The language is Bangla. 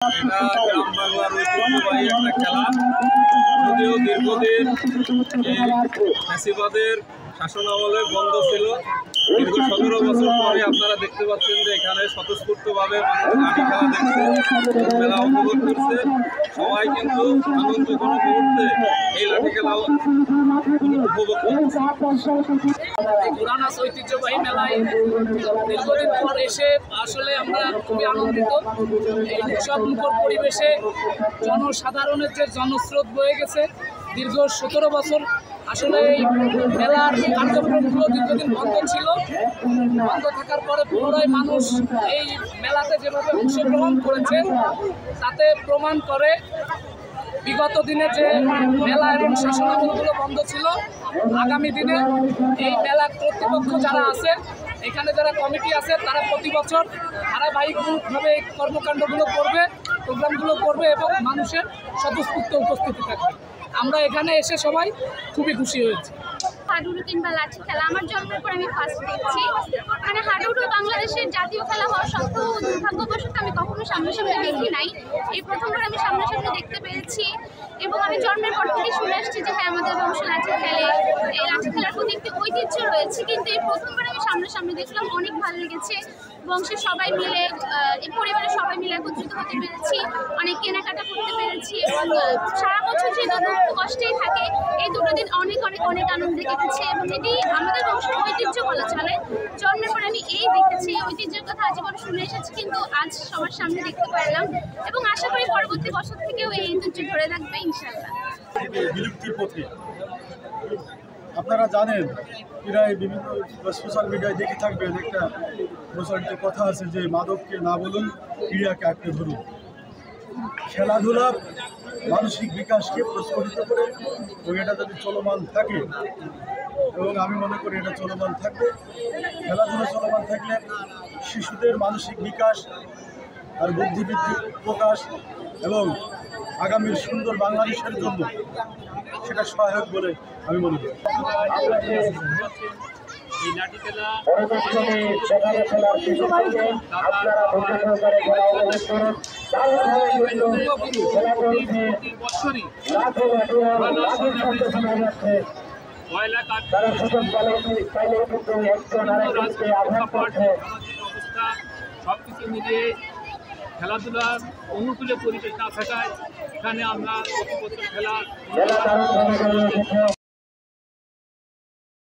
এটা গ্রাম বাংলার ঐতিহ্যবাহী একটা খেলা। যদিও দীর্ঘদিন এই ফ্যাসিবাদের শাসনামলে বন্ধ ছিল, দীর্ঘ 17 বছর পরে আপনারা দেখতে পাচ্ছেন যে এখানে স্বতঃস্ফূর্তভাবে মানুষ লাঠি খেলা দেখছে, মেলা উপভোগ করছে। সবাই কিন্তু আনন্দ কোনো মুহূর্তে এই লাঠি খেলা উপভোগ করছে। পুরানাস ঐতিহ্যবাহী মেলায় দীর্ঘদিন পর এসে আসলে আমরা খুবই আনন্দিত। এই উৎসব মুখর পরিবেশে জনসাধারণের যে জনস্রোত বয়ে গেছে দীর্ঘ 17 বছর, আসলে এই মেলার কার্যক্রমগুলো দীর্ঘদিন বন্ধ ছিল। বন্ধ থাকার পরে পুনরায় মানুষ এই মেলাতে যেভাবে অংশগ্রহণ করেছে তাতে প্রমাণ করে বিগত দিনে যে মেলা এবং শাসনামলগুলো বন্ধ ছিল, আগামী দিনে এই মেলা কর্তৃপক্ষ যারা আছে, এখানে যারা কমিটি আছে, তারা প্রতি বছর ধারাবাহিকভাবে এই কর্মকাণ্ডগুলো করবে, প্রোগ্রামগুলো করবে এবং মানুষের স্বতঃস্ফূর্ত উপস্থিতি থাকবে। আমরা এখানে এসে সবাই খুবই খুশি হয়েছি। হাডুডু কিংবা লাঠি খেলা আমার জন্মের পর আমি ফার্স্ট দেখছি। মানে হাডুডু বাংলাদেশের জাতীয় খেলা হওয়া সত্ত্বেও দুর্ভাগ্যবশত আমি কখনো সামনাসামনি দেখি নাই। এই প্রথমবার আমি সামনাসামনি দেখতে পেরেছি এবং আমি জন্মের পর থেকে শুনে আসছি যে হ্যাঁ আমাদের বংশ লাঠি খেলে, এই লাঠি খেলার প্রতি একটি ঐতিহ্য রয়েছে। কিন্তু এই প্রথমবার আমি সামনাসামনি দেখলাম, অনেক ভালো লেগেছে। বংশের সবাই মিলে, এই পরিবারের সবাই মিলে একত্রিত হতে পেরেছি, অনেক কেনাকাটা করতে পেরেছি এবং সারা বছর যে দুঃখ কষ্টেই থাকে এই দুটো দিন অনেক অনেক অনেক আনন্দে কেটেছে এবং এটি আমাদের বংশের ঐতিহ্য বলা চলে। জন্মের পর আমি এই দেখেছি, ঐতিহ্যের কথা আজীবন শুনে এসেছি, কিন্তু আজ সবার সামনে দেখতে পারলাম এবং আশা করি পরবর্তী বছর থেকেও এই ঐতিহ্য ধরে থাকবে ইনশাআল্লাহ। বিলুপ্তির পথে আপনারা জানেন, প্রায় বিভিন্ন সোশ্যাল মিডিয়ায় দেখে থাকবেন, একটা প্রচলিত কথা আছে যে মাদককে না বলুন, ক্রীড়াকে আঁকড়ে ধরুন। খেলাধুলা মানসিক বিকাশকে প্রস্ফুটিত করে এবং এটা যদি চলমান থাকে, এবং আমি মনে করি এটা চলমান থাকবে। খেলাধুলা চলমান থাকলে শিশুদের মানসিক বিকাশ আর বুদ্ধিবৃদ্ধি প্রকাশ এবং আগামীর সুন্দর বাংলাদেশের জন্য সেটা সহায়ক বলে আমি মনে করি। এই লাঠি খেলা বছরই অবস্থা সবকিছু মিলিয়ে খেলাধুলার অনুকূলে পরিবেশ না থাকায় এখানে আমরা প্রতি বছর খেলা